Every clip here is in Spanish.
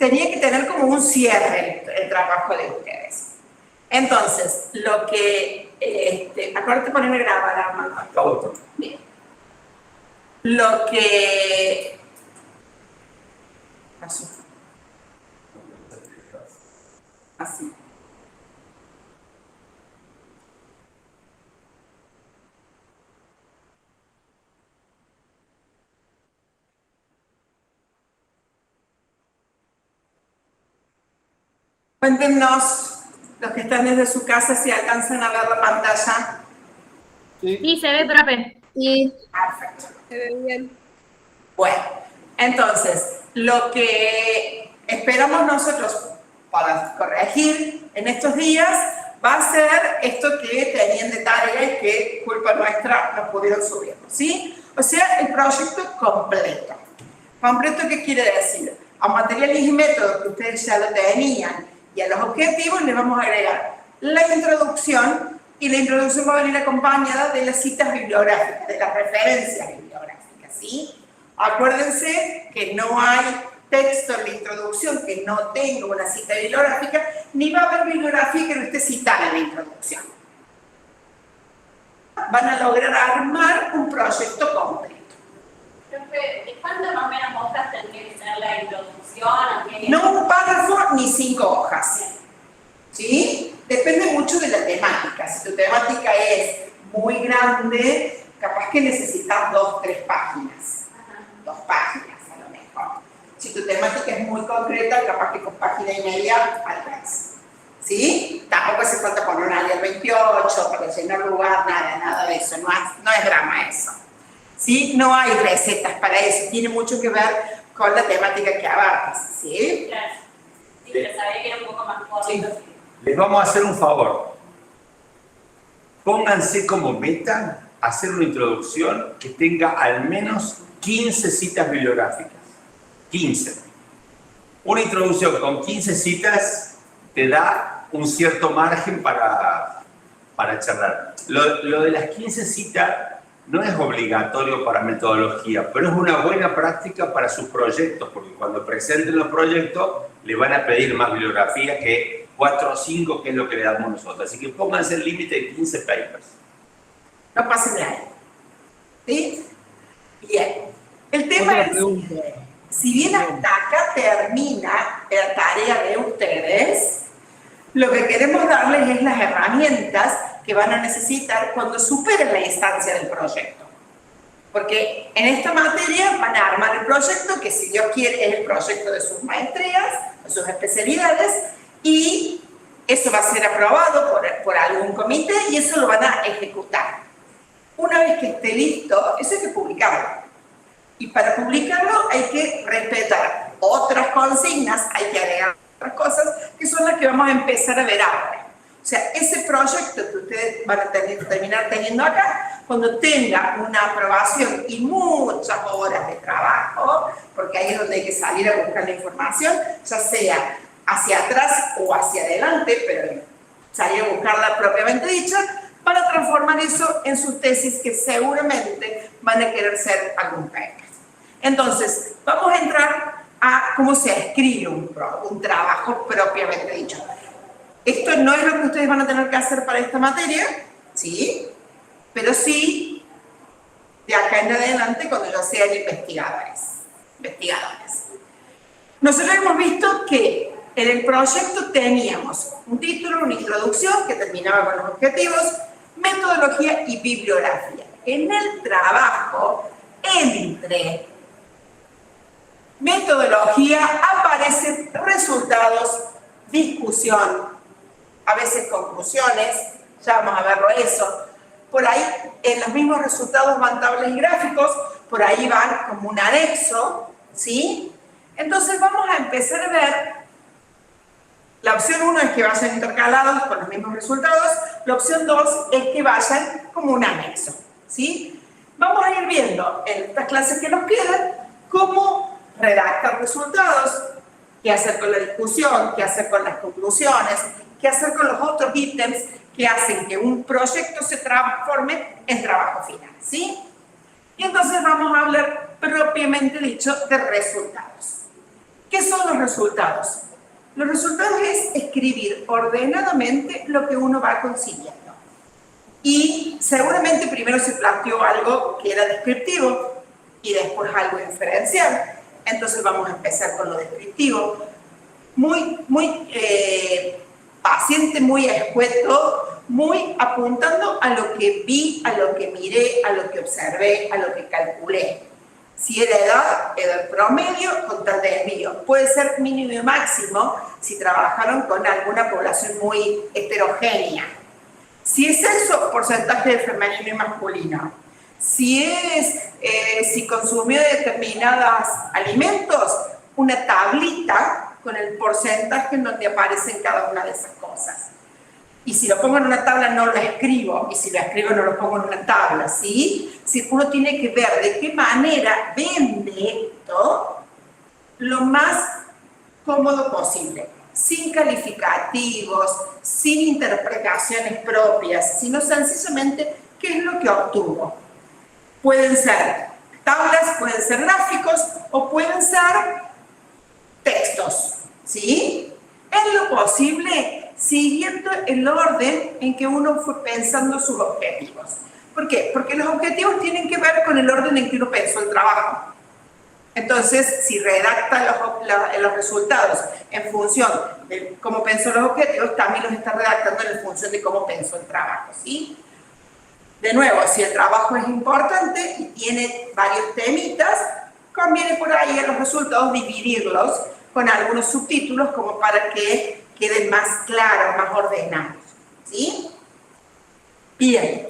tenía que tener como un cierre el trabajo de ustedes. Entonces, lo que... acuérdate de ponerme grabada, Armando. Bien. Lo que... Pasó. Así. Cuéntenos, los que están desde su casa, si alcanzan a ver la pantalla. Sí, se ve, profe. Sí, Perfecto. se ve bien. Bueno, entonces, lo que esperamos nosotros para corregir en estos días va a ser esto que tenían de tarea que, culpa nuestra, no pudieron subir, ¿sí? O sea, el proyecto completo. ¿Completo qué quiere decir? A materiales y métodos que ustedes ya lo tenían y a los objetivos les vamos a agregar la introducción, y la introducción va a venir acompañada de las citas bibliográficas, de las referencias bibliográficas, ¿sí? Acuérdense que no hay texto en la introducción que no tenga una cita bibliográfica, ni va a haber bibliografía que no esté citada en la introducción. Van a lograr armar un proyecto completo. Profe, ¿de cuántas más o menos hojas tendría que ser la introducción? No un párrafo ni 5 hojas. ¿Sí? Depende mucho de la temática. Si tu temática es muy grande, capaz que necesitas 2 o 3 páginas. 2 páginas a lo mejor. Si tu temática es muy concreta, capaz que con página y media alcanza. ¿Sí? Tampoco hace falta poner un alias 28 para llenar lugar, nada de eso. No es drama eso. ¿Sí? No hay recetas para eso. Tiene mucho que ver con la temática que abarcas. ¿Sí? Claro. Sí, pero sabía que era un poco más corto. Sí. Les vamos a hacer un favor. Pónganse como meta hacer una introducción que tenga al menos 15 citas bibliográficas. 15. Una introducción con 15 citas te da un cierto margen para charlar. Lo de las 15 citas no es obligatorio para metodología, pero es una buena práctica para sus proyectos, porque cuando presenten los proyectos le van a pedir más bibliografía que 4 o 5, que es lo que le damos nosotros. Así que pónganse el límite de 15 papers. No pasen de ahí. ¿Sí? Bien. El tema es, si bien hasta acá termina la tarea de ustedes, lo que queremos darles es las herramientas que van a necesitar cuando superen la instancia del proyecto. Porque en esta materia van a armar el proyecto, que si Dios quiere es el proyecto de sus maestrías, de sus especialidades, y eso va a ser aprobado por algún comité y eso lo van a ejecutar. Una vez que esté listo, eso hay que publicarlo. Y para publicarlo hay que respetar otras consignas, hay que agregar otras cosas, que son las que vamos a empezar a ver ahora. O sea, ese proyecto que ustedes van a terminar teniendo acá, cuando tenga una aprobación y muchas horas de trabajo, porque ahí es donde hay que salir a buscar la información, ya sea hacia atrás o hacia adelante, pero salir a buscarla propiamente dicha, para transformar eso en sus tesis que seguramente van a querer ser algún paper. Entonces, vamos a entrar a cómo se escribe un trabajo propiamente dicho. Esto no es lo que ustedes van a tener que hacer para esta materia, ¿sí? Pero sí, de acá en adelante, cuando ya sean investigadores. Nosotros hemos visto que en el proyecto teníamos un título, una introducción que terminaba con los objetivos, metodología y bibliografía. En el trabajo, entre metodología aparecen resultados, discusión, a veces conclusiones, ya vamos a verlo eso. Por ahí, en los mismos resultados van tablas y gráficos, por ahí van como un anexo, ¿sí? Entonces vamos a empezar a ver, la opción 1 es que vayan intercalados con los mismos resultados, la opción 2 es que vayan como un anexo, ¿sí? Vamos a ir viendo en estas clases que nos quedan cómo redactar resultados, qué hacer con la discusión, qué hacer con las conclusiones, qué hacer con los otros ítems que hacen que un proyecto se transforme en trabajo final, ¿sí? Y entonces vamos a hablar propiamente dicho de resultados. ¿Qué son los resultados? Los resultados es escribir ordenadamente lo que uno va consiguiendo. Y seguramente primero se planteó algo que era descriptivo y después algo inferencial. Entonces vamos a empezar con lo descriptivo. Muy paciente, muy escueto, muy apuntando a lo que vi, a lo que miré, a lo que observé, a lo que calculé. Si era edad promedio contra el desvío. Puede ser mínimo y máximo si trabajaron con alguna población muy heterogénea. Si es sexo, porcentaje de femenino y masculino. Si consumió determinados alimentos, una tablita con el porcentaje en donde aparecen cada una de esas cosas. Y si lo pongo en una tabla no lo escribo, y si lo escribo no lo pongo en una tabla, ¿sí? Si uno tiene que ver de qué manera vende esto lo más cómodo posible, sin calificativos, sin interpretaciones propias, sino sencillamente qué es lo que obtuvo. Pueden ser tablas, pueden ser gráficos o pueden ser textos, ¿sí? En lo posible, siguiendo el orden en que uno fue pensando sus objetivos. ¿Por qué? Porque los objetivos tienen que ver con el orden en que uno pensó el trabajo. Entonces, si redacta los resultados en función de cómo pensó los objetivos, también los está redactando en función de cómo pensó el trabajo, ¿sí? De nuevo, si el trabajo es importante y tiene varios temitas, conviene por ahí a los resultados dividirlos con algunos subtítulos como para que queden más claros, más ordenados, ¿sí? Bien.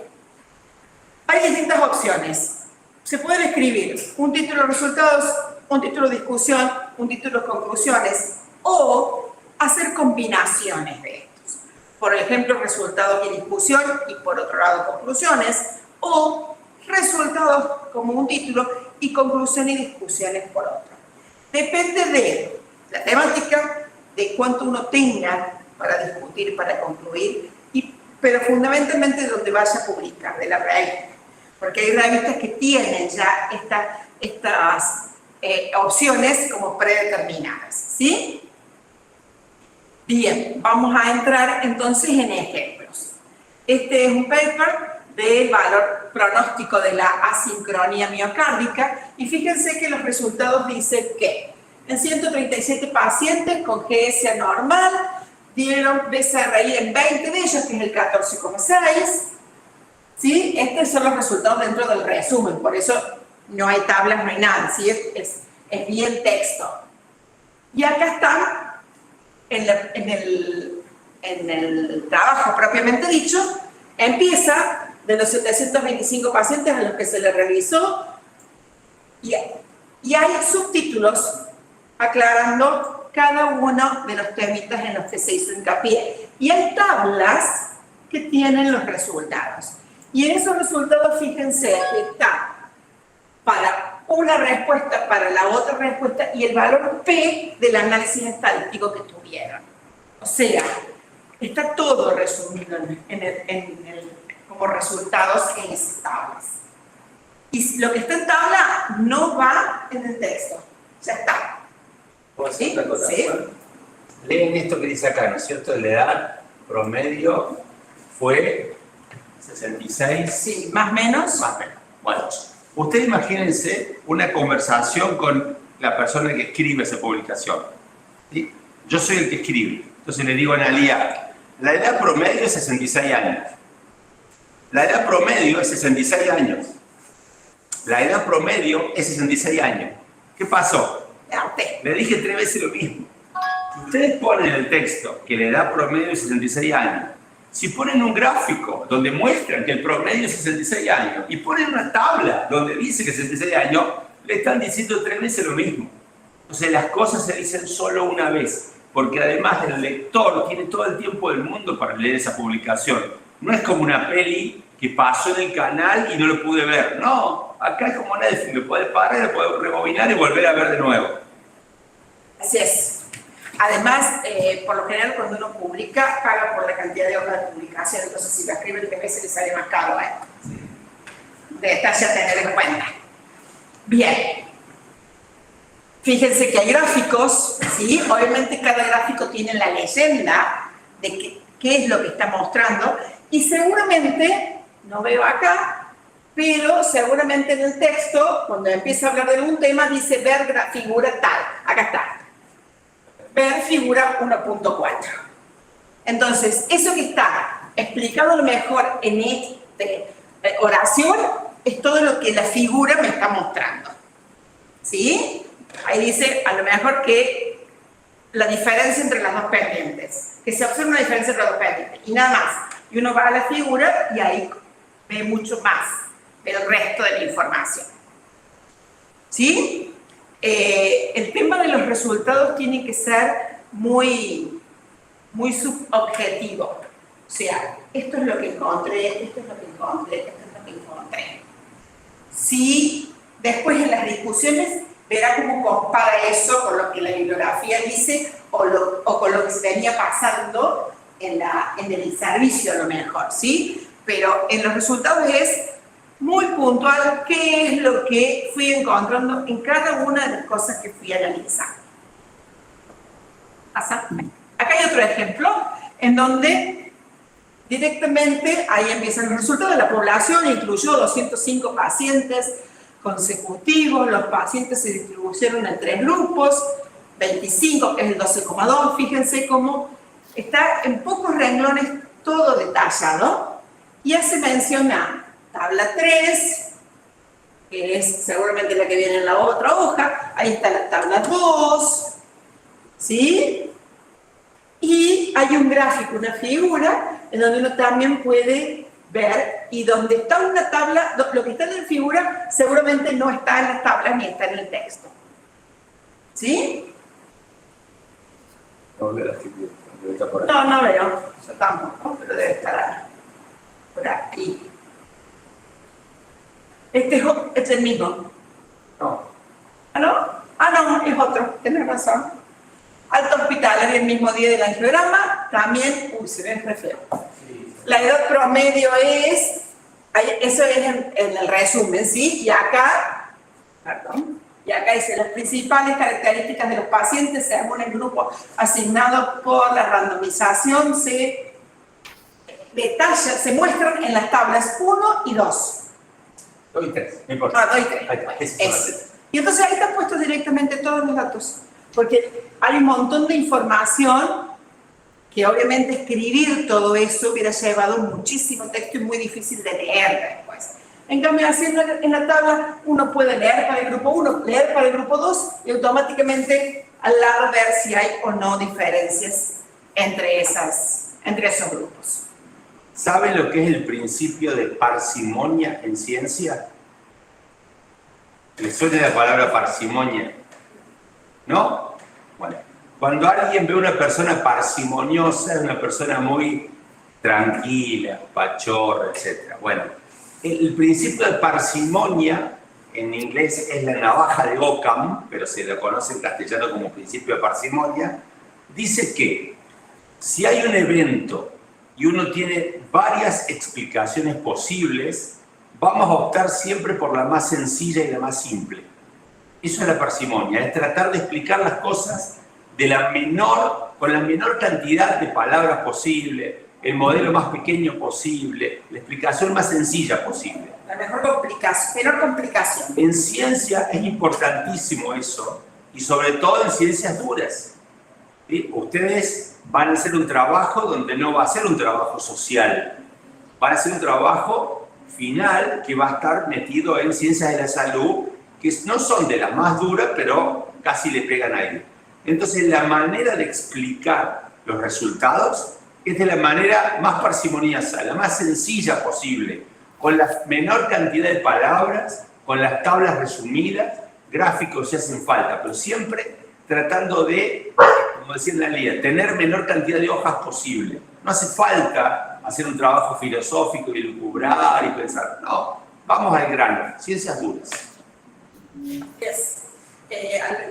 Hay distintas opciones. Se pueden escribir un título de resultados, un título de discusión, un título de conclusiones o hacer combinaciones de estos. Por ejemplo, resultados y discusión y por otro lado conclusiones o resultados como un título y conclusión y discusiones por otro. Depende de la temática, de cuánto uno tenga para discutir, para concluir, pero fundamentalmente de donde vaya a publicar, de la revista. Porque hay revistas que tienen ya estas opciones como predeterminadas, ¿sí? Bien, vamos a entrar entonces en ejemplos. Este es un paper del valor pronóstico de la asincronía miocárdica y fíjense que los resultados dicen que en 137 pacientes con GS anormal dieron BCRI en 20 de ellos, que es el 14,6. ¿Sí? Estos son los resultados dentro del resumen, por eso no hay tablas, no hay nada, ¿sí? Es bien texto. Y acá están, en el trabajo propiamente dicho, empieza de los 725 pacientes a los que se les revisó y hay subtítulos aclarando cada uno de los temitas en los que se hizo hincapié. Y hay tablas que tienen los resultados. Y en esos resultados, fíjense, que está para una respuesta, para la otra respuesta y el valor P del análisis estadístico que tuvieron. O sea, está todo resumido como resultados en esas tablas. Y lo que está en tabla no va en el texto. Ya está. ¿Puedo hacer ¿Sí? otra cosa? ¿Sí? Leen esto que dice acá, ¿no es cierto? La edad promedio fue 66. Sí, más o menos. Más o menos. Bueno, ustedes imagínense una conversación con la persona que escribe esa publicación. ¿Sí? Yo soy el que escribe. Entonces le digo a Analía, la edad promedio es 66 años. La edad promedio es 66 años. La edad promedio es 66 años. ¿Qué pasó? Le dije 3 veces lo mismo. Si ustedes ponen en el texto que la edad promedio es 66 años, si ponen un gráfico donde muestran que el promedio es 66 años y ponen una tabla donde dice que es 66 años, le están diciendo 3 veces lo mismo. Entonces las cosas se dicen solo una vez, porque además el lector tiene todo el tiempo del mundo para leer esa publicación. No es como una peli que pasó en el canal y no lo pude ver. No, acá es como Netflix, lo puedes parar, lo puedes rebobinar y volver a ver de nuevo. Así es. Además, por lo general, cuando uno publica, paga por la cantidad de hojas de publicación. Entonces, si lo escriben 3 veces, le sale más caro, ¿eh? Detalle a tener en cuenta. Bien. Fíjense que hay gráficos, ¿sí? Obviamente cada gráfico tiene la leyenda de qué es lo que está mostrando y seguramente, no veo acá, pero seguramente en el texto, cuando empieza a hablar de algún tema, dice ver figura tal. Acá está. Ver figura 1.4. Entonces, eso que está explicado a lo mejor en esta oración es todo lo que la figura me está mostrando. ¿Sí? Ahí dice a lo mejor que la diferencia entre las dos pendientes, que se observa una diferencia entre las dos pendientes y nada más. Y uno va a la figura y ahí ve mucho más del resto de la información. ¿Sí? El tema de los resultados tiene que ser muy subjetivo. O sea, esto es lo que encontré, esto es lo que encontré, esto es lo que encontré. Si después en las discusiones verá cómo compara eso con lo que la bibliografía dice o con lo que se venía pasando en el servicio a lo mejor, ¿sí? Pero en los resultados es muy puntual qué es lo que fui encontrando en cada una de las cosas que fui analizando. Acá hay otro ejemplo en donde directamente ahí empiezan los resultados de la población, incluyó 205 pacientes consecutivos, los pacientes se distribuyeron en 3 grupos, 25 que es el 12,2, fíjense cómo está en pocos renglones todo detallado y hace mención a tabla 3, que es seguramente la que viene en la otra hoja, ahí está la tabla 2, ¿sí? Y hay un gráfico, una figura, en donde uno también puede ver, y donde está una tabla, lo que está en la figura seguramente no está en las tablas ni está en el texto. ¿Sí? No veo la figura, debe estar por ahí. No veo, yo tampoco, pero debe estar por aquí. Este es el mismo. No. ¿Ah, no? Ah, no, es otro, tenés razón. Alto hospitalario el mismo día del angiograma, también, se ve re feo. La edad promedio es, eso es en el resumen, ¿sí? Y acá dice, las principales características de los pacientes según el grupo asignado por la randomización se detalla, se muestran en las tablas 1 y 2. 2 y 3, no importa. 2 y 3. Ahí está, Es. Y entonces ahí están puestos directamente todos los datos, porque hay un montón de información que obviamente escribir todo eso hubiera llevado muchísimo texto y muy difícil de leer después. En cambio, haciendo en la tabla, uno puede leer para el grupo 1, leer para el grupo 2 y automáticamente al lado ver si hay o no diferencias entre esos grupos. ¿Saben lo que es el principio de parsimonia en ciencia? ¿Les suena la palabra parsimonia? ¿No? Bueno, cuando alguien ve a una persona parsimoniosa, es una persona muy tranquila, pachorra, etc. Bueno, el principio de parsimonia, en inglés es la navaja de Occam, pero se lo conoce en castellano como principio de parsimonia, dice que si hay un evento y uno tiene varias explicaciones posibles, vamos a optar siempre por la más sencilla y la más simple. Eso es la parsimonia, es tratar de explicar las cosas con la menor cantidad de palabras posible, el modelo más pequeño posible, la explicación más sencilla posible. La menor complicación. En ciencia es importantísimo eso, y sobre todo en ciencias duras. ¿Sí? Ustedes van a hacer un trabajo donde no va a ser un trabajo social, van a hacer un trabajo final que va a estar metido en ciencias de la salud, que no son de las más duras, pero casi le pegan ahí. Entonces, la manera de explicar los resultados es de la manera más parsimoniosa, la más sencilla posible, con la menor cantidad de palabras, con las tablas resumidas, gráficos si hacen falta, pero siempre tratando de, como decía la Lía, tener menor cantidad de hojas posible. No hace falta hacer un trabajo filosófico y lucubrar y pensar, no, vamos al grano, ciencias duras.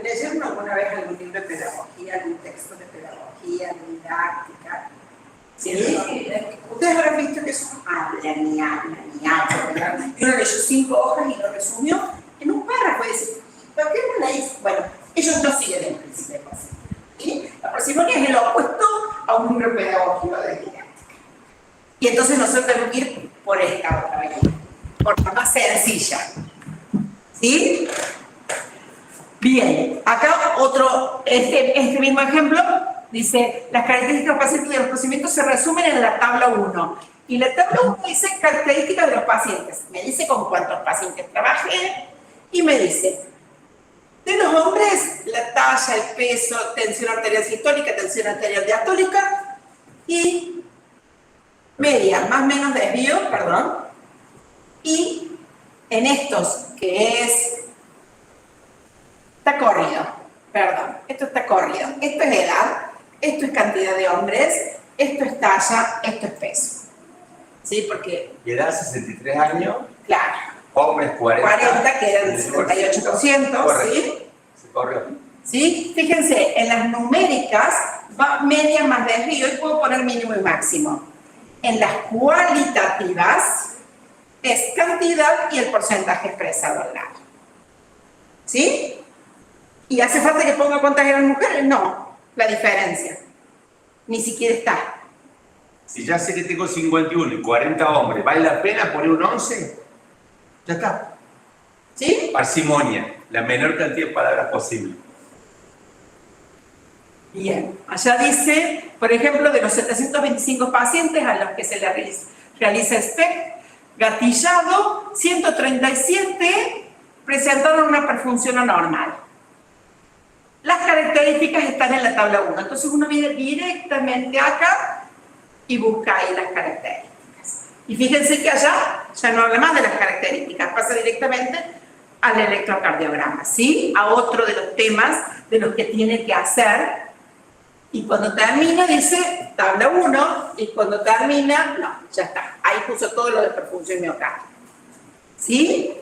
¿Leyeron alguna vez algún libro de pedagogía, algún texto de pedagogía, de didáctica? ¿Sí? Ustedes habrán visto que eso hablan y ¿verdad? Y uno leyó 5 hojas y lo resumió en un párrafo y dice, ¿por qué no la hice? Bueno, Ellos no siguen el principio de parsimonia. ¿Sí? La parsimonia es el opuesto a un libro pedagógico de didáctica. Y entonces nosotros tenemos que ir por esta otra vez, por la más sencilla. ¿Sí? Bien, acá otro, este mismo ejemplo, dice, las características pacientes de los procedimientos se resumen en la tabla 1. Y la tabla 1 dice características de los pacientes. Me dice con cuántos pacientes trabajé y me dice, de los hombres, la talla, el peso, tensión arterial sistólica, tensión arterial diastólica y media, más o menos desvío, perdón. Y en estos, que está corrido, perdón, esto está corrido. Esto es edad, esto es cantidad de hombres, esto es talla, esto es peso. ¿Sí? Porque... Y edad 63 años. Claro. Hombres 40. 40 quedan el 58%, ¿sí? Se corrió. ¿Sí? Fíjense, en las numéricas va media más desvío y puedo poner mínimo y máximo. En las cualitativas es cantidad y el porcentaje expresado al lado. ¿Sí? ¿Y hace falta que ponga cuántas eran mujeres? No, la diferencia. Ni siquiera está. Si ya sé que tengo 51 y 40 hombres, ¿vale la pena poner un 11? Ya está. ¿Sí? Parsimonia, la menor cantidad de palabras posible. Bien, allá dice, por ejemplo, de los 725 pacientes a los que se les realiza SPECT gatillado, 137 presentaron una perfunción anormal. Las características están en la tabla 1. Entonces uno viene directamente acá y busca ahí las características. Y fíjense que allá ya no habla más de las características, pasa directamente al electrocardiograma, ¿sí? A otro de los temas de los que tiene que hacer. Y cuando termina dice tabla 1 y cuando termina, no, ya está. Ahí puso todo lo de perfusión miocardio. ¿Sí?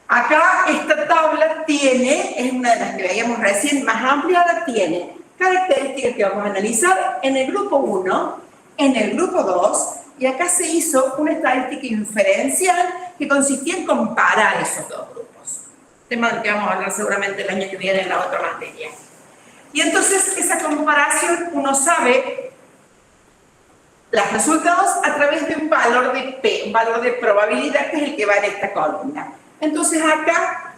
Acá esta tabla tiene, es una de las que veíamos recién, más ampliada, tiene características que vamos a analizar en el grupo 1, en el grupo 2, y acá se hizo una estadística inferencial que consistía en comparar esos dos grupos. Tema del que vamos a hablar seguramente el año que viene en la otra materia. Y entonces esa comparación uno sabe los resultados a través de un valor de P, un valor de probabilidad que es el que va en esta columna. Entonces acá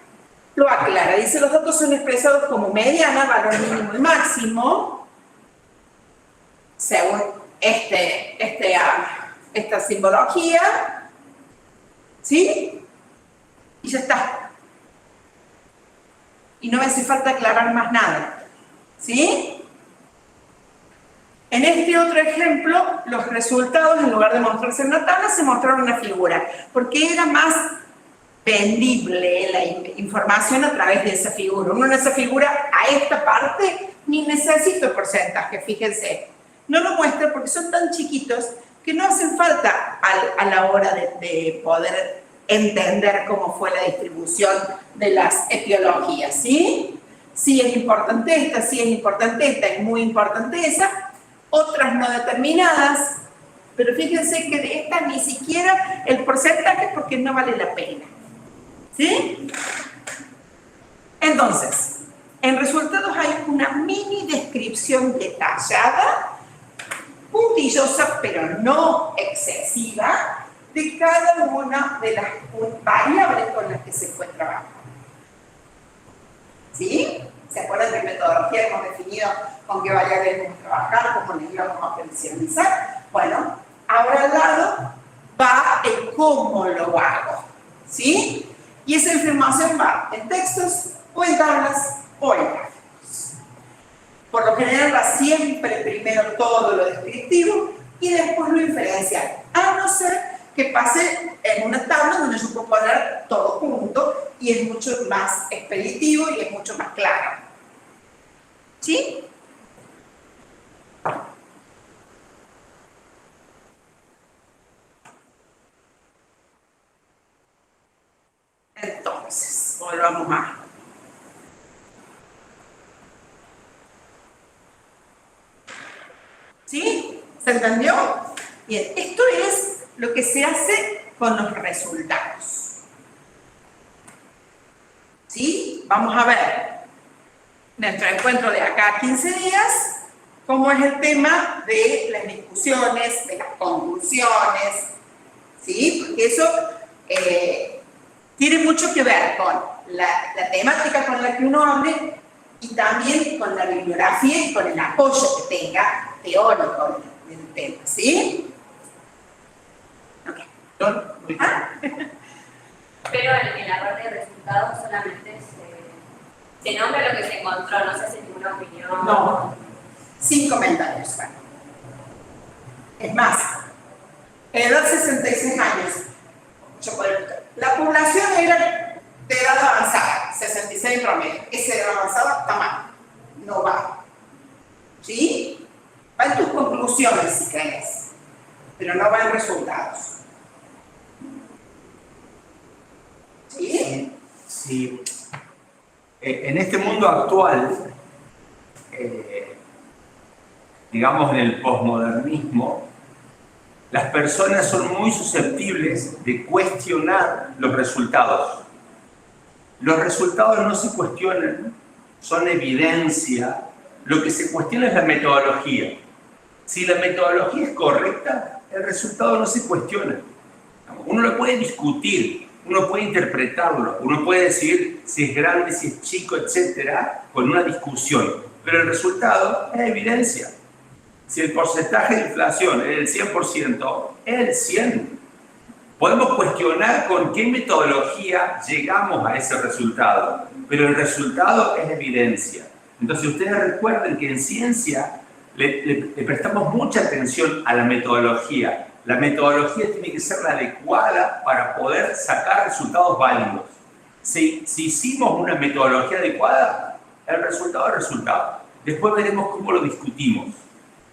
lo aclara, dice los datos son expresados como mediana, valor mínimo y máximo, según esta simbología, ¿sí? Y ya está. Y no me hace falta aclarar más nada, ¿sí? En este otro ejemplo, los resultados, en lugar de mostrarse en una tabla, se mostraron en una figura, porque era más vendible la información a través de esa figura. Uno en esa figura, a esta parte, ni necesito porcentaje, fíjense. No lo muestra porque son tan chiquitos que no hacen falta a la hora de poder entender cómo fue la distribución de las etiologías, ¿sí? Sí es importante esta, sí es importante esta, es muy importante esa, otras no determinadas, pero fíjense que de esta ni siquiera el porcentaje porque no vale la pena, ¿sí? Entonces, en resultados hay una mini descripción detallada, puntillosa pero no excesiva, de cada una de las variables con las que se fue trabajando. ¿Sí? ¿Se acuerdan de metodología? Hemos definido con qué variables vamos a trabajar, cómo les íbamos a operacionalizar. Bueno, ahora al lado va el cómo lo hago. ¿Sí? Y esa información va en textos o en tablas o en gráficos. Por lo general va siempre primero todo lo descriptivo y después lo inferencial. A no ser que pase en una tabla donde yo puedo poner todo junto y es mucho más expeditivo y es mucho más claro. ¿Sí? Entonces, volvamos a... ¿Sí? ¿Se entendió? Bien, esto es lo que se hace con los resultados. vamos a ver nuestro encuentro de acá a 15 días, cómo es el tema de las discusiones, de las conclusiones, ¿sí? Porque eso tiene mucho que ver con la temática con la que uno hable y también con la bibliografía y con el apoyo que tenga teórico del tema, ¿sí? Okay. ¿Ah? Pero en el error de resultados solamente se nombra lo que se encontró, no se hace ninguna opinión. No, sin comentarios. Bueno. Es más, edad 66 años. La población era de edad avanzada, 66 promedio. Esa edad avanzada está mal, no va. ¿Sí? Va en tus conclusiones si crees, pero no va en resultados. ¿Sí? Sí. En este mundo actual, digamos en el posmodernismo, las personas son muy susceptibles de cuestionar los resultados. Los resultados no se cuestionan, son evidencia. Lo que se cuestiona es la metodología. Si la metodología es correcta, el resultado no se cuestiona. Uno lo puede discutir, uno puede interpretarlo, uno puede decir si es grande, si es chico, etcétera, con una discusión. Pero el resultado es evidencia. Si el porcentaje de inflación es el 100%, es el 100%. Podemos cuestionar con qué metodología llegamos a ese resultado, pero el resultado es evidencia. Entonces ustedes recuerden que en ciencia le prestamos mucha atención a la metodología. La metodología tiene que ser la adecuada para poder sacar resultados válidos. Si hicimos una metodología adecuada, el resultado es el resultado. Después veremos cómo lo discutimos.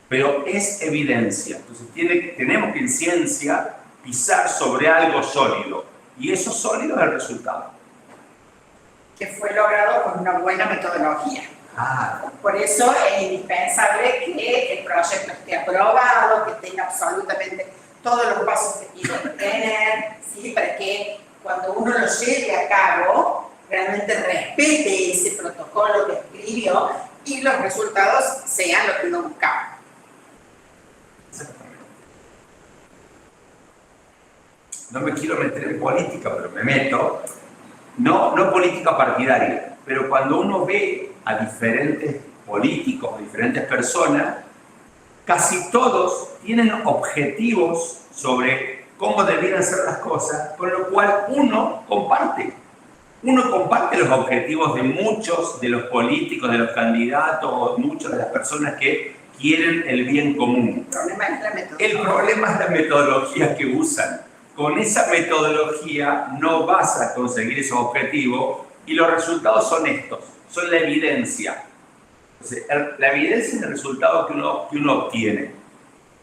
Pero es evidencia. Entonces tenemos que en ciencia pisar sobre algo sólido. Y eso sólido es el resultado. Que fue logrado con una buena metodología. Por eso es indispensable que el proyecto esté aprobado, que tenga absolutamente todos los pasos que tiene que tener, ¿sí? Para que cuando uno lo lleve a cabo, realmente respete ese protocolo que escribió y los resultados sean lo que uno buscaba. Exactamente. No me quiero meter en política, pero me meto. No política partidaria, pero cuando uno ve a diferentes políticos, a diferentes personas, casi todos tienen objetivos sobre cómo deberían ser las cosas, con lo cual uno comparte. Uno comparte los objetivos de muchos de los políticos, de los candidatos, muchas de las personas que quieren el bien común. El problema es la metodología que usan. Con esa metodología no vas a conseguir esos objetivos y los resultados son estos, son la evidencia. Entonces, la evidencia es el resultado que uno obtiene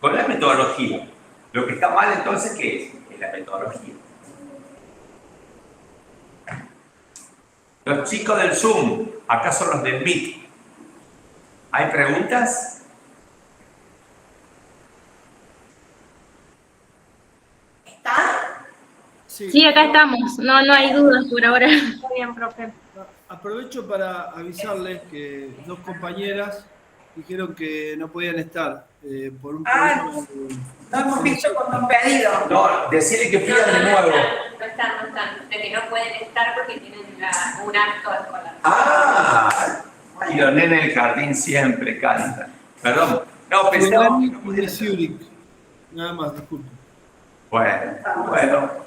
con la metodología. Lo que está mal entonces, ¿qué es? Es la metodología. Los chicos del Zoom, acá son los del Meet. ¿Hay preguntas? ¿Están? Sí, acá estamos. No hay dudas por ahora. Está bien, profe. Aprovecho para avisarles que dos compañeras dijeron que no podían estar por un problema. No hemos visto con un pedido. No, decirle que pidan de nuevo. No están. De que no pueden estar porque tienen un acto escolar. Y los nenes del jardín siempre cantan. Perdón. No, pensaba que no podía estar. Nada más, disculpe. Bueno.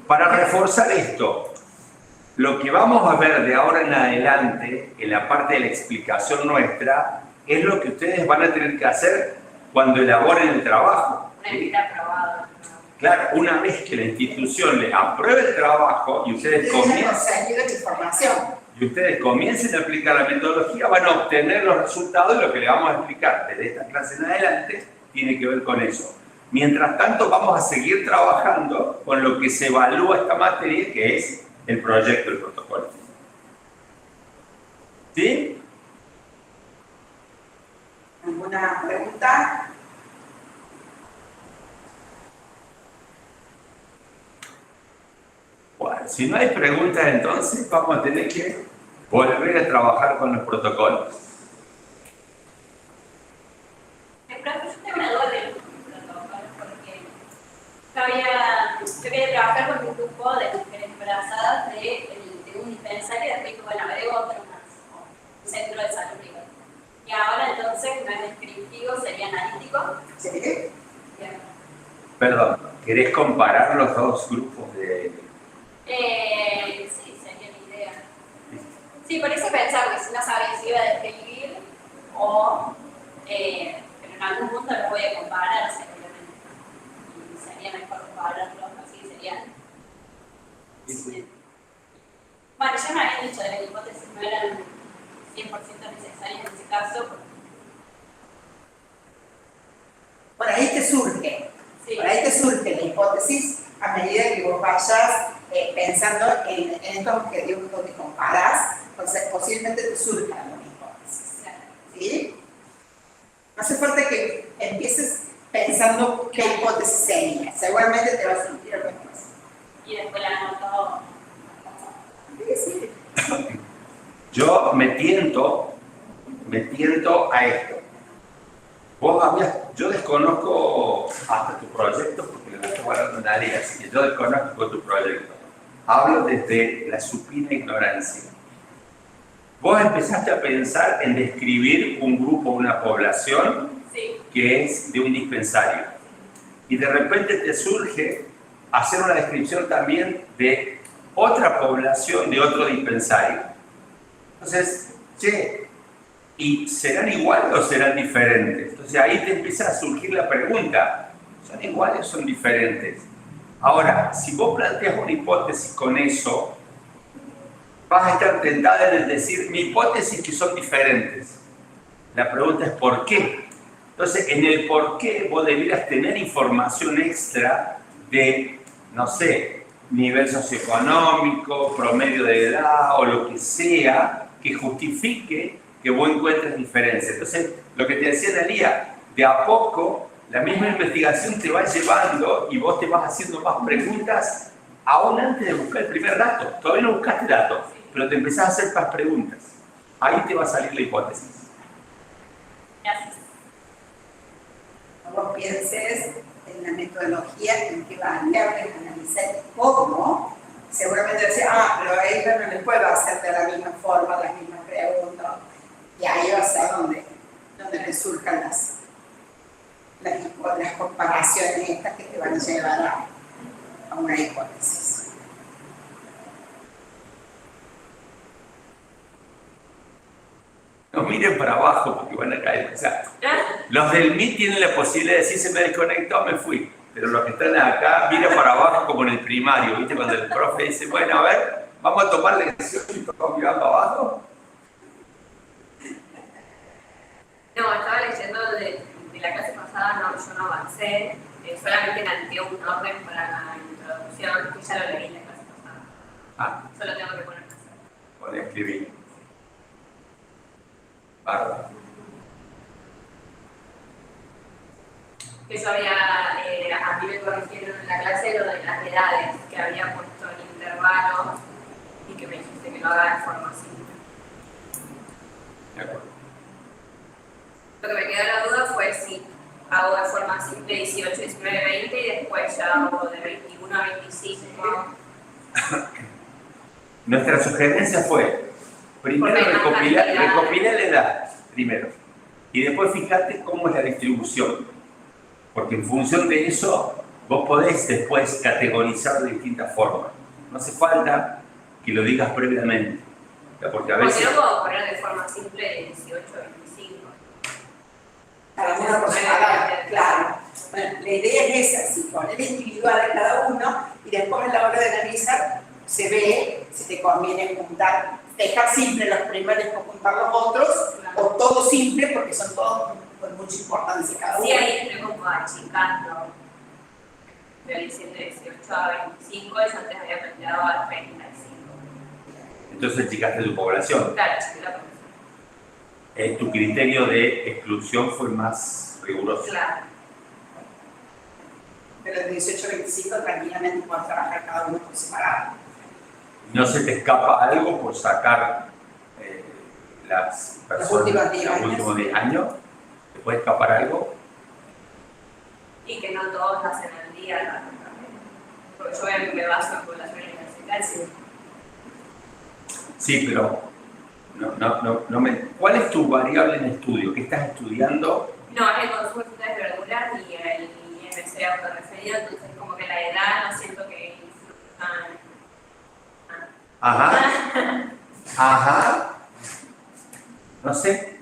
Para reforzar esto, lo que vamos a ver de ahora en adelante, en la parte de la explicación nuestra, es lo que ustedes van a tener que hacer cuando elaboren el trabajo. Una vez aprobado. Claro, una vez que la institución les apruebe el trabajo y ustedes comiencen a aplicar la metodología, van a obtener los resultados y lo que les vamos a explicar desde esta clase en adelante tiene que ver con eso. Mientras tanto, vamos a seguir trabajando con lo que se evalúa esta materia, que es el proyecto, el protocolo. ¿Sí? ¿Alguna pregunta? Bueno. Bueno, si no hay preguntas, entonces vamos a tener que volver a trabajar con los protocolos. Yo tengo una duda de los protocolos, porque yo quería trabajar con un grupo de mujeres embarazadas de un dispensario y después, bueno, agrego otro más, un centro de salud privado. Y ahora entonces no es descriptivo, sería analítico. ¿Sí? Bien. Perdón, ¿querés comparar los dos grupos de...? Sí, sería mi idea. Sí, por eso pensaba que si no sabía si iba a describir o... pero en algún punto los voy a comparar seguramente. Y sería mejor compararlos, así serían... Sí. Bueno, ya me habían dicho de las hipótesis no eran 100% necesarias en ese caso. Por ahí te surge. Sí. Por ahí te surge la hipótesis a medida que vos vayas pensando en estos objetivos donde comparás, entonces posiblemente te surja alguna hipótesis. ¿Sí? No hace falta que empieces pensando qué hipótesis sería. Seguramente te va a surgir alguna cosa. Y después la anoto. Sí. Yo me tiento a esto. Yo desconozco hasta tu proyecto porque lo estoy guardando en área, así que yo desconozco tu proyecto. Hablo desde la supina ignorancia. Vos empezaste a pensar en describir un grupo, una población que es de un dispensario. Y de repente te surge hacer una descripción también de otra población de otro dispensario. Entonces, ¿y serán iguales o serán diferentes? Entonces ahí te empieza a surgir la pregunta, ¿son iguales o son diferentes? Ahora, si vos planteas una hipótesis con eso, vas a estar tentada en decir, mi hipótesis es que son diferentes. La pregunta es ¿por qué? Entonces, en el por qué vos debieras tener información extra de, no sé, nivel socioeconómico, promedio de edad o lo que sea que justifique que vos encuentres diferencias. Entonces, lo que te decía Analía, de a poco la misma investigación te va llevando y vos te vas haciendo más preguntas aún antes de buscar el primer dato. Todavía no buscaste datos, pero te empezás a hacer más preguntas. Ahí te va a salir la hipótesis. Gracias. Vos pienses en la metodología en qué variables analizar y cómo, seguramente decir, pero a ella no le puedo hacer de la misma forma las mismas preguntas. Y ahí va a ser donde le surjan las comparaciones estas que te van a llevar a una hipótesis. No miren para abajo porque van a caer. O sea, los del Meet tienen la posibilidad de decir se me desconectó, me fui. Pero los que están acá miran para abajo como en el primario, ¿viste? Cuando el profe dice, bueno, a ver, vamos a tomar lección y todos mirando abajo. No, estaba leyendo de la clase pasada, yo no avancé, solamente planteé un orden para la introducción, que ya lo leí en la clase pasada. Solo tengo que poner a hacer. Voy a escribir. Bárbaro. Eso a mí me corrigieron en la clase lo de las edades, que había puesto en intervalos y que me dijiste que lo haga de forma simple. De acuerdo. Lo que me quedó la duda fue si hago de forma simple 18, 19, 20 y después ya hago de 21 a 25. Nuestra sugerencia fue, primero recopilar la edad, primero, y después fíjate cómo es la distribución, porque en función de eso vos podés después categorizar de distintas formas. No hace falta que lo digas previamente, porque a veces... Porque no puedo poner de forma simple de 18 a 25. Para una persona, claro. Bueno, la idea es esa, si poner individual a cada uno y después a la hora de analizar se ve si te conviene juntar, dejar simple los primeros y juntar los otros, o todo simple porque son todos con mucha importancia cada uno. Sí, ahí estoy como achicando. Estoy diciendo de 18 a 25 y yo antes había planteado a 35. Entonces achicaste tu población. Claro, achiqué la población. Tu criterio de exclusión fue más riguroso. Claro. Pero de 18 a 25 tranquilamente pueden trabajar cada uno por separado. ¿No se te escapa algo por sacar las personas de los últimos 10 años? ¿Te puede escapar algo? Y que no todos hacen el día, porque yo me baso en población universitaria. Sí, pero ¿cuál es tu variable en estudio? ¿Qué estás estudiando? No, es el consumo de frutas y verduras y el IMC autorreferido, entonces como que la edad no siento que influya. Ajá. Ajá. No sé.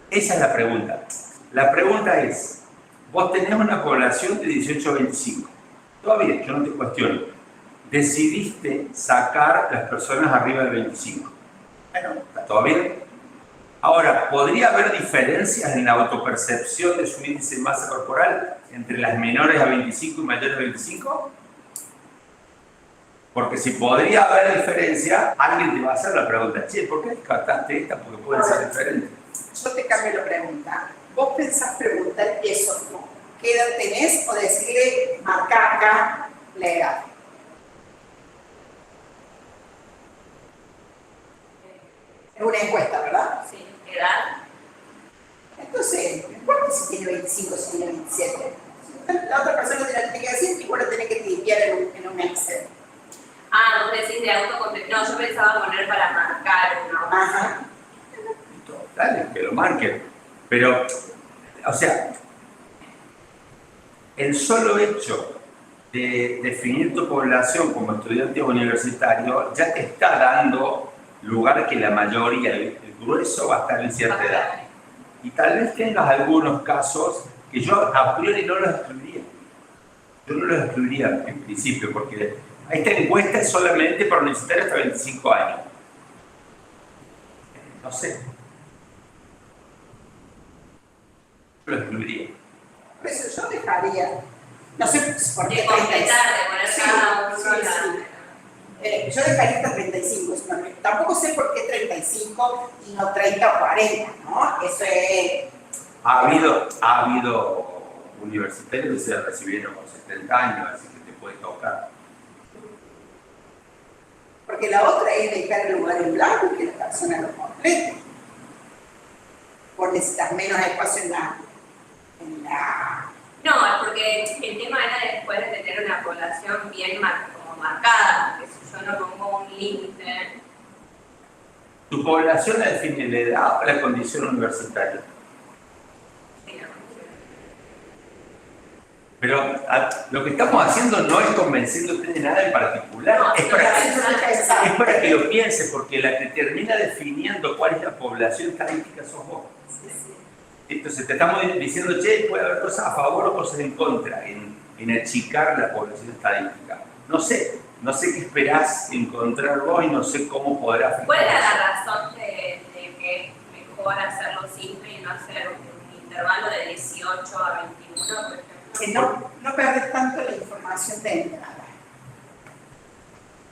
Esa es la pregunta. La pregunta es, vos tenés una población de 18 a 25. Todo bien, yo no te cuestiono. Decidiste sacar las personas arriba de 25. Bueno, está todo bien. Ahora, ¿podría haber diferencias en la autopercepción de su índice de masa corporal entre las menores a 25 y mayores a 25? Porque si podría haber diferencia, alguien te va a hacer la pregunta, che, ¿por qué descartaste esta? Porque pueden ser diferentes. Yo te cambio la pregunta. ¿Vos pensás preguntar eso, no? ¿Qué edad tenés? O decirle, marcar acá la edad. Es una encuesta, ¿verdad? Sí, edad. Entonces, no importa si tiene 25 o si tiene 27. La otra persona te la tiene que decir y vos la tenés que tipear en un Excel. Ah, vos decís de autocontenido. No, yo pensaba poner para marcar uno. Ajá. Dale, que lo marquen. Pero, o sea, el solo hecho de definir tu población como estudiante universitario ya te está dando lugar que la mayoría, el grueso va a estar en cierta edad. Y tal vez tengas algunos casos que yo a priori no los excluiría. Yo no los excluiría en principio, porque esta encuesta es solamente para universitarios hasta 25 años. No sé. Yo lo excluiría. Por eso yo dejaría, no sé por qué De completar, de poner Sí, cada uno sí, sí. Yo dejaría hasta 35, tampoco sé por qué 35 y no 30 o 40, ¿no? Eso es... Ha habido universitarios que se recibieron con 70 años, así que te puede tocar. Porque la otra es dejar el lugar en blanco y que la persona lo complete. Por necesitas menos espacio en la... No, es porque el tema era después de tener una población bien como marcada, porque si yo no pongo un límite. ¿Tu población la define la edad o la condición universitaria? Pero lo que estamos haciendo no es convenciéndote de nada en particular, No, es para que lo pienses, porque la que termina definiendo cuál es la población estadística sos vos. Entonces te estamos diciendo, che, puede haber cosas a favor o cosas en contra en achicar la población estadística. No sé qué esperás encontrar vos y no sé cómo podrás afectar. ¿Cuál era la razón de que es mejor hacerlo simple y no hacer un intervalo de 18 a 21, por ejemplo? Que no perdes tanto la información de entrada.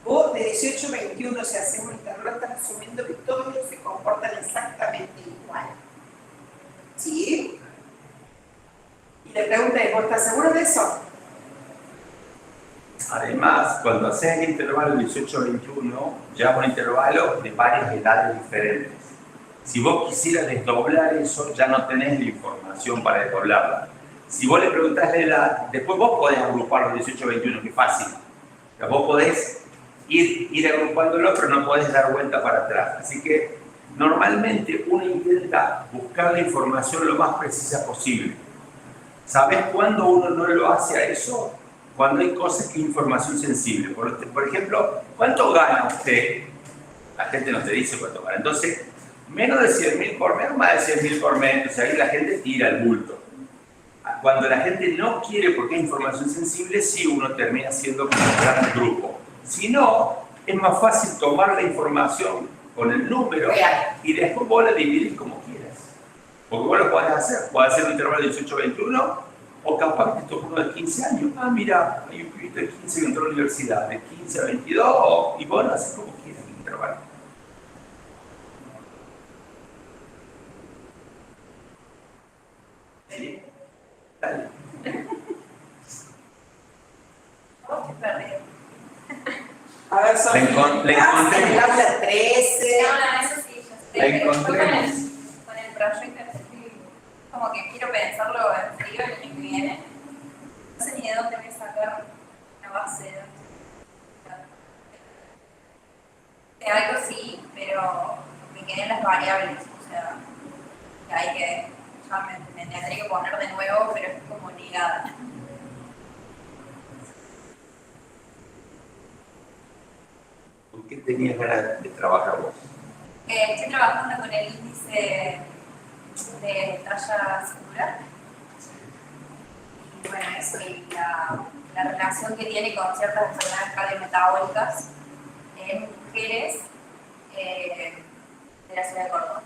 Vos de 18 a 21, si hacemos un intervalo, estás asumiendo que todos ellos se comportan exactamente igual. ¿Sí? Y le pregunta es, ¿vos estás seguro de eso? Además, cuando haces el intervalo 18-21, ya es un intervalo de varias edades diferentes. Si vos quisieras desdoblar eso, ya no tenés la información para desdoblarla. Si vos le preguntás la edad, después vos podés agrupar los 18-21, que es fácil. O sea, vos podés ir agrupándolo, pero no podés dar vuelta para atrás. Así que normalmente uno intenta buscar la información lo más precisa posible. ¿Sabés cuándo uno no lo hace a eso? Cuando hay cosas que es información sensible. Por ejemplo, ¿cuánto gana usted? La gente no te dice cuánto gana. Entonces, menos de 100.000 por mes, más de 100.000 por mes. Entonces ahí la gente tira el bulto. Cuando la gente no quiere porque es información sensible, sí uno termina siendo como un gran grupo. Si no, es más fácil tomar la información con el número y después vos la dividís como quieras. Porque vos lo podés hacer. Podés hacer un intervalo de 18-21 o capaz que toca uno de 15 años. Ah, mira, hay un pibito de 15 que entró a la universidad, de 15 a 22, y vos lo haces como quieras el intervalo. ¿Sí? Dale. Vos te perdés. A ver, Sofía. La encontré. En el aula 13. No, eso sí, yo sé. La Pero encontré. con el proyecto estoy como que quiero pensarlo en frío el año que viene. No sé ni de dónde voy a sacar una base de datos. De algo sí, pero me quedé las variables, o sea, que hay que, ya me tendré que poner de nuevo, pero es como ligada. ¿Por qué tenías ganas de trabajar vos? Estoy trabajando con el índice de talla cintura. Y bueno, eso y la relación que tiene con ciertas enfermedades cardiometabólicas en mujeres de la ciudad de Córdoba.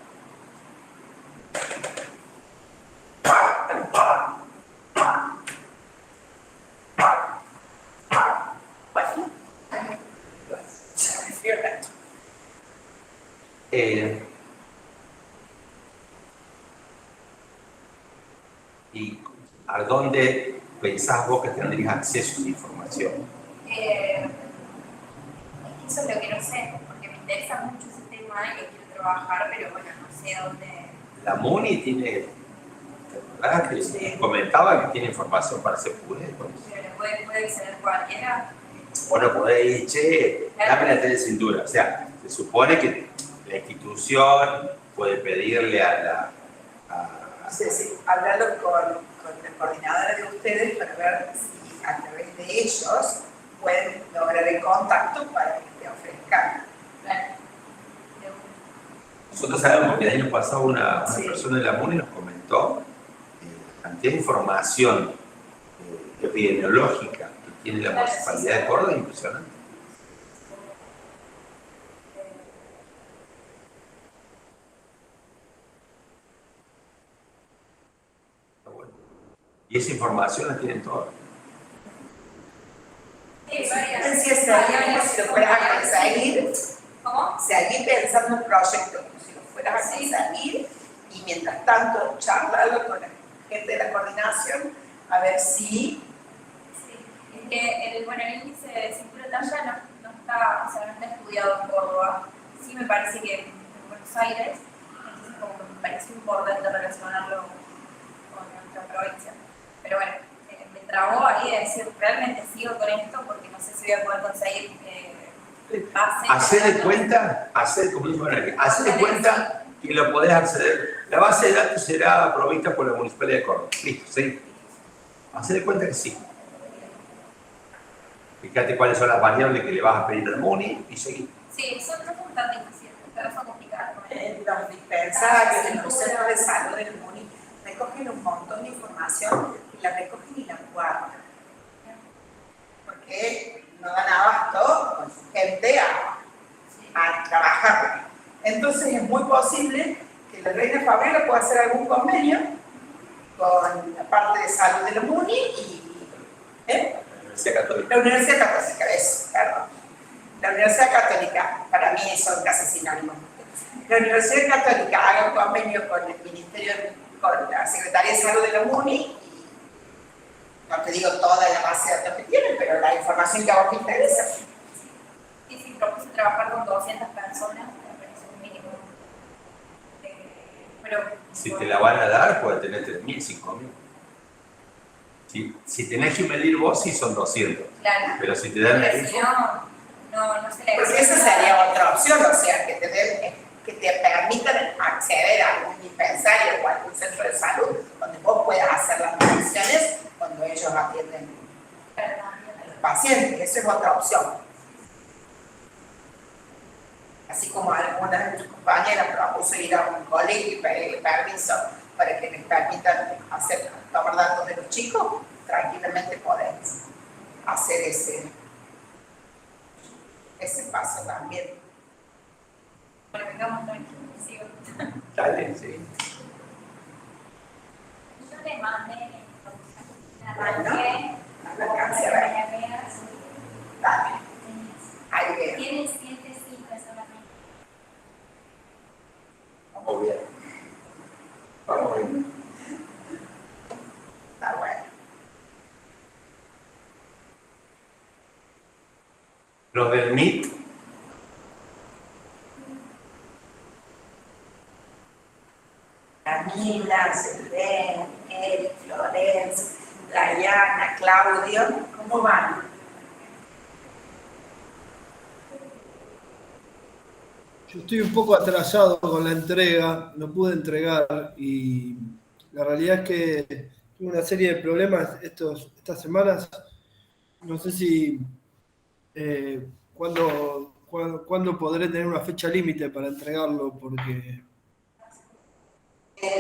Bueno, ¿Y a dónde pensás vos que tendrías acceso a la información? Eso es lo que no sé, porque me interesa mucho ese tema y lo quiero trabajar, pero bueno, no sé dónde. La MUNI tiene, ¿verdad? Que Sí. comentaba que tiene información para hacer PUDE. Pero le puede acceder cualquiera. Bueno, podés ir, che, dame la tele cintura. O sea, se supone que la institución puede pedirle a la... Sí, sí, hablarlo con la coordinadora de ustedes para ver si a través de ellos pueden lograr el contacto para que te ofrezcan. Claro. Nosotros sabemos porque el año pasado una Sí. persona de la MUNI nos comentó la cantidad de información epidemiológica que tiene la municipalidad de Córdoba es impresionante. Está bueno. Y esa información la tienen todas. Sí, Si lo fueras a conseguir, ¿Cómo? seguir pensando un proyecto, como si lo fueras a conseguir, y mientras tanto charlarlo con la gente de la coordinación, a ver si... Sí, es que el índice de cintura talla no está, o sea, no está estudiado en Córdoba. Sí me parece que en Buenos Aires, entonces como que me parece importante relacionarlo con nuestra provincia. Pero bueno, me trabó ahí de decir, realmente sigo con esto porque no sé si voy a poder conseguir bases. Hacer de cuenta, como dijo Ana, hacer de cuenta que lo podés acceder. La base de datos será provista por la Municipalidad de Córdoba. Listo, ¿sí? Hacer de cuenta que sí. Fíjate cuáles son las variables que le vas a pedir al MUNI y seguir. Sí, no son tan difíciles, pero son complicadas. Los dispensarios, en los centros de salud del MUNI recogen un montón de información y la recogen y la guardan. Porque no dan abasto con su gente a trabajar. Entonces es muy posible que la Reina Fabriela pueda hacer algún convenio con la parte de salud de la MUNI y La Universidad Católica. la Universidad Católica, eso, perdón. La Universidad Católica, para mí son casi sinónimos. La Universidad Católica haga un convenio con el Ministerio, con la Secretaría de Salud de la MUNI, y no te digo toda la base de datos que tienen, pero la información que a vos te interesa. Y si propuse trabajar con 200 personas, me parece un mínimo. Pero, Si te la van a dar, puede tener 3.000, 5.000. Si tenés que medir vos, sí son 200. claro. Pero si te dan la Pero si info, no se le Pues esa sería otra opción, o sea, que te permitan acceder a algún dispensario o a algún centro de salud donde vos puedas hacer las mediciones cuando ellos atienden a los pacientes. Esa es otra opción. Así como algunas de tus compañeras propuso ir a un colegio y pedirle permiso para que les permitan tomar datos de los chicos, tranquilamente podés hacer ese paso también. Bueno, vengamos tranquilos, sigo. dale, sí. Yo le mandé No alcancé a ver. Dale, ahí veo. Tiene 7 cifras solamente. Vamos bien. Vamos bien. Está bueno. Los del MIT, Camila, Selén, Eric, Florencia, Dayana, Claudio, ¿cómo van? Yo estoy un poco atrasado con la entrega, no pude entregar y la realidad es que tuve una serie de problemas estas semanas. No sé si cuándo podré tener una fecha límite para entregarlo, porque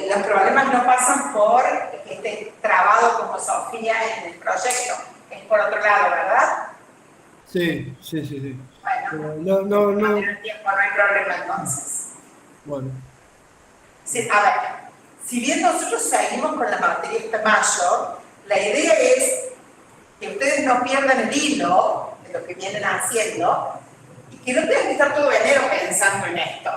Los problemas no pasan por que esté trabado como Sofía en el proyecto, es por otro lado, ¿verdad? sí. Bueno, Pero no. tiene tiempo, no hay problema entonces. Bueno, Sí, a ver, si bien nosotros seguimos con la materia hasta mayo, la idea es que ustedes no pierdan el hilo de lo que vienen haciendo y que no tengan que estar todo enero pensando en esto.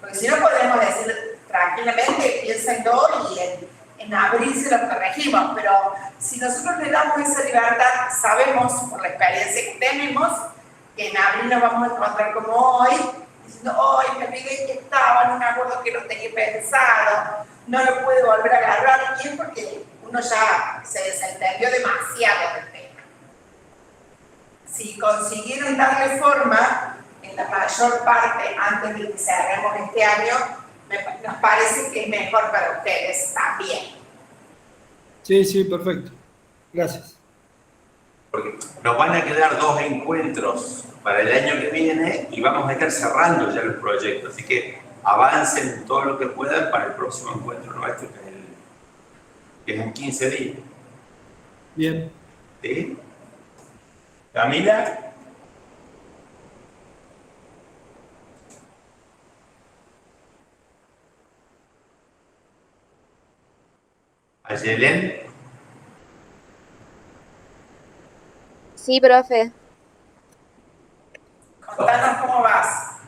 Porque si no podemos decir tranquilamente, piénsenlo y en abril se lo corregimos. Pero si nosotros le damos esa libertad, sabemos por la experiencia que tenemos que en abril nos vamos a encontrar como hoy, diciendo, hoy me olvidé que estaba, no me acuerdo que lo tenía pensado, no lo pude volver a agarrar. Y es porque uno ya se desentendió demasiado del tema. Si consiguieron darle forma en la mayor parte antes de que cerremos este año, nos parece que es mejor para ustedes también. sí, perfecto. Gracias. porque nos van a quedar 2 encuentros para el año que viene y vamos a estar cerrando ya los proyectos. Así que avancen todo lo que puedan para el próximo encuentro nuestro, que es en 15 días. Bien. ¿Sí? Camila. Ayelen. Sí, profe. Contanos cómo vas.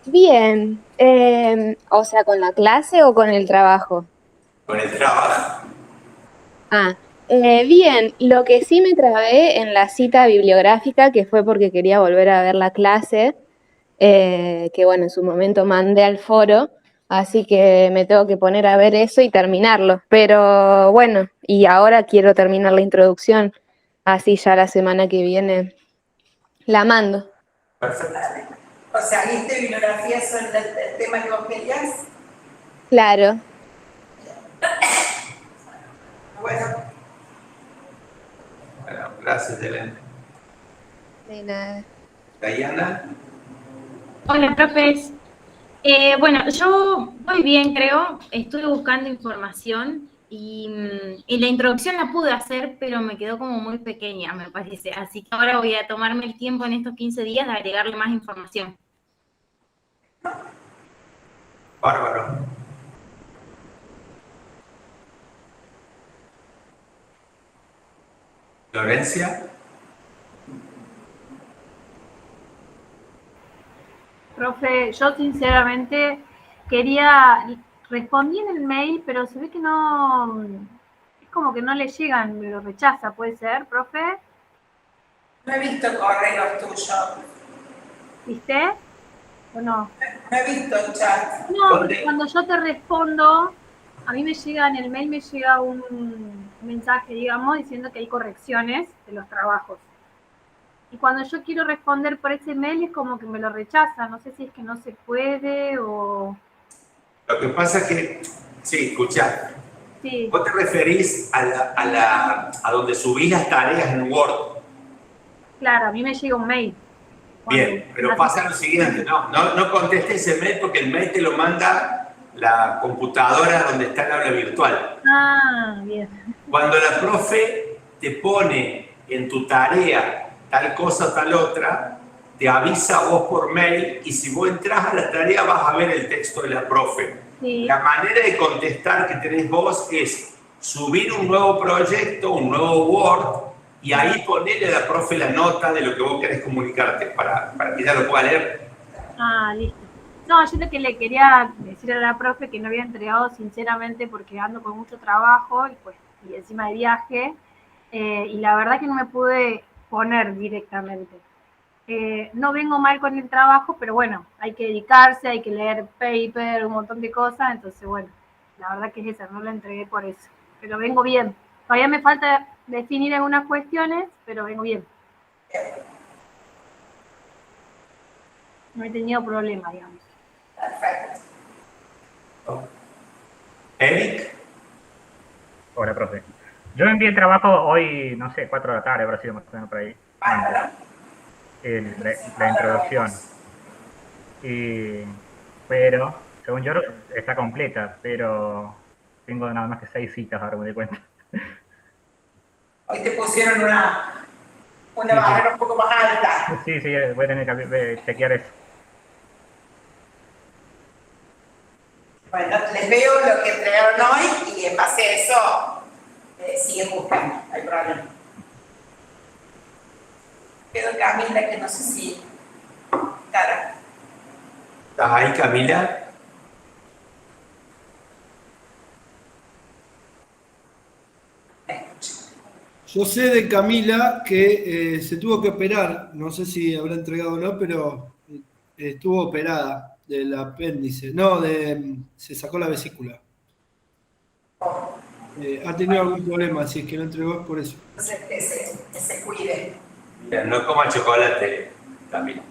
Bien. O sea, ¿con la clase o con el trabajo? Con el trabajo. Bien. Lo que sí me trabé en la cita bibliográfica, que fue porque quería volver a ver la clase, que bueno, en su momento mandé al foro, así que me tengo que poner a ver eso y terminarlo. Pero bueno, y ahora quiero terminar la introducción, así ya la semana que viene la mando. Perfecto. O sea, ¿viste bibliografía sobre el tema que vos querías? Claro. Bueno, Bueno, gracias, Ayelen. De nada. Dayana. Hola, profes. Bueno, yo voy bien, creo. Estuve buscando información y la introducción la pude hacer, pero me quedó como muy pequeña, me parece. Así que ahora voy a tomarme el tiempo en estos 15 días de agregarle más información. Bárbaro. Florencia. Profe, yo sinceramente respondí en el mail, pero se ve que no, es como que no le llegan, me lo rechaza, ¿puede ser, profe? no he visto correos tuyos. ¿Viste? ¿O no? No he visto el chat. No, ¿Dónde? porque cuando yo te respondo, a mí me llega en el mail, me llega un mensaje, digamos, diciendo que hay correcciones de los trabajos. Y cuando yo quiero responder por ese mail es como que me lo rechaza, no sé si es que no se puede o... Lo que pasa es que, sí, escuchá, Sí, vos te referís a donde subís las tareas en Word. claro, a mí me llega un mail. Bien, pero pasa lo siguiente, no contestes ese mail porque el mail te lo manda la computadora donde está el aula virtual. Ah, bien. Cuando la profe te pone en tu tarea tal cosa o tal otra, te avisa a vos por mail y si vos entras a la tarea vas a ver el texto de la profe. Sí. La manera de contestar que tenés vos es subir un nuevo proyecto, un nuevo Word, y ahí ponerle a la profe la nota de lo que vos querés comunicarte para que ella lo pueda leer. Ah, listo. No, yo lo que le quería decir a la profe que no había entregado sinceramente porque ando con mucho trabajo y pues y encima de viaje y la verdad que no me pude poner directamente. No vengo mal con el trabajo, pero bueno, hay que dedicarse, hay que leer paper, un montón de cosas, entonces bueno, la verdad que es esa, no la entregué por eso, pero vengo bien. Todavía me falta definir algunas cuestiones, pero vengo bien. No he tenido problema, digamos. Perfecto. Eric, Hola, profe. Yo envié el trabajo hoy, no sé, 4 de la tarde, habrá sido más o menos por ahí. Bárbaro. La introducción. Pero, según yo, está completa, pero tengo nada más que 6 citas, ahora me doy cuenta. Hoy te pusieron una Sí, barrera un poco más alta. sí, voy a tener que chequear eso. Bueno, les veo lo que entregaron hoy y en base a eso siguen buscando, no hay problema. Quedo Camila, que no sé si... Claro. ¿estás ahí, Camila? Yo sé de Camila que se tuvo que operar, no sé si habrá entregado o no, pero estuvo operada del apéndice, se sacó la vesícula. Ha tenido algún problema, si es que no entregó es por eso. Entonces, que se cuide. Mira, no coma chocolate, Camila.